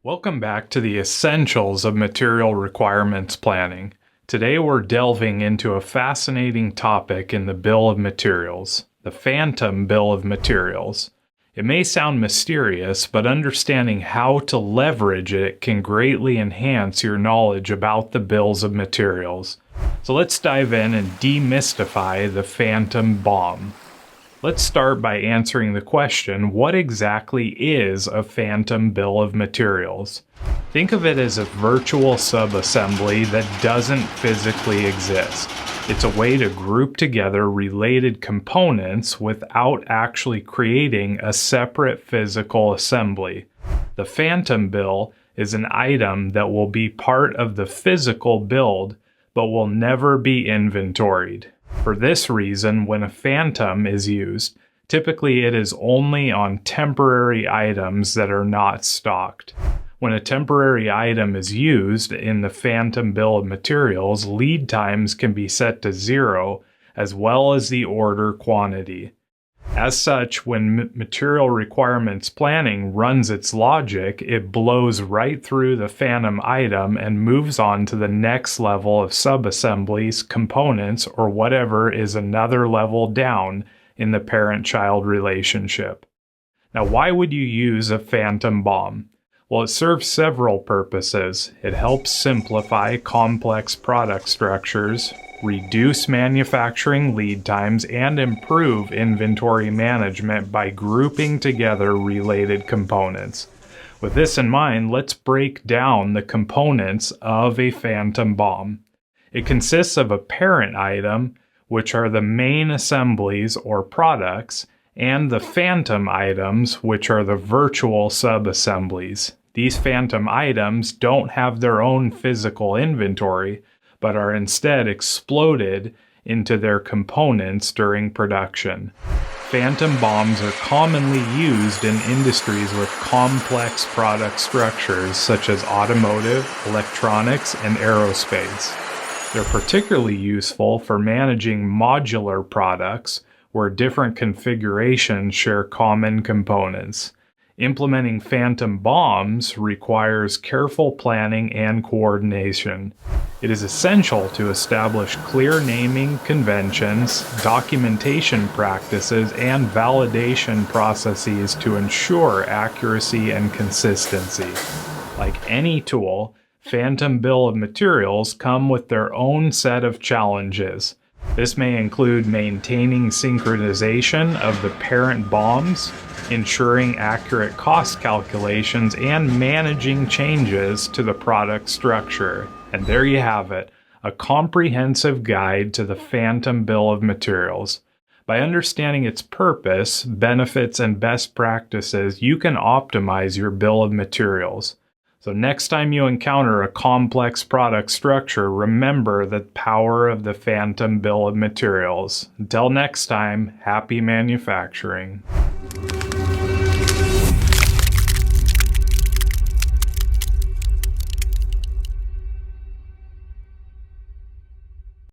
Welcome back to the essentials of material requirements planning. Today we're delving into a fascinating topic in the bill of materials, the phantom bill of materials. It may sound mysterious, but understanding how to leverage it can greatly enhance your knowledge about the bills of materials. So let's dive in and demystify the phantom BOM. Let's start by answering the question, what exactly is a phantom bill of materials? Think of it as a virtual subassembly that doesn't physically exist. It's a way to group together related components without actually creating a separate physical assembly. The phantom bill is an item that will be part of the physical build, but will never be inventoried. For this reason, when a phantom is used, typically it is only on temporary items that are not stocked. When a temporary item is used in the phantom bill of materials, lead times can be set to 0, as well as the order quantity. As such, when material requirements planning runs its logic, it blows right through the phantom item and moves on to the next level of subassemblies, components, or whatever is another level down in the parent-child relationship. Now, why would you use a phantom BOM? Well, it serves several purposes. It helps simplify complex product structures, reduce manufacturing lead times, and improve inventory management by grouping together related components. With this in mind, let's break down the components of a phantom BOM. It consists of a parent item, which are the main assemblies or products, and the phantom items, which are the virtual subassemblies. These phantom items don't have their own physical inventory, but are instead exploded into their components during production. Phantom BOMs are commonly used in industries with complex product structures such as automotive, electronics, and aerospace. They're particularly useful for managing modular products where different configurations share common components. Implementing phantom BOMs requires careful planning and coordination. It is essential to establish clear naming conventions, documentation practices, and validation processes to ensure accuracy and consistency. Like any tool, phantom bill of materials come with their own set of challenges. This may include maintaining synchronization of the parent BOMs, ensuring accurate cost calculations, and managing changes to the product structure. And there you have it, a comprehensive guide to the phantom bill of materials. By understanding its purpose, benefits, and best practices, you can optimize your bill of materials. So next time you encounter a complex product structure, remember the power of the phantom bill of materials. Until next time, happy manufacturing.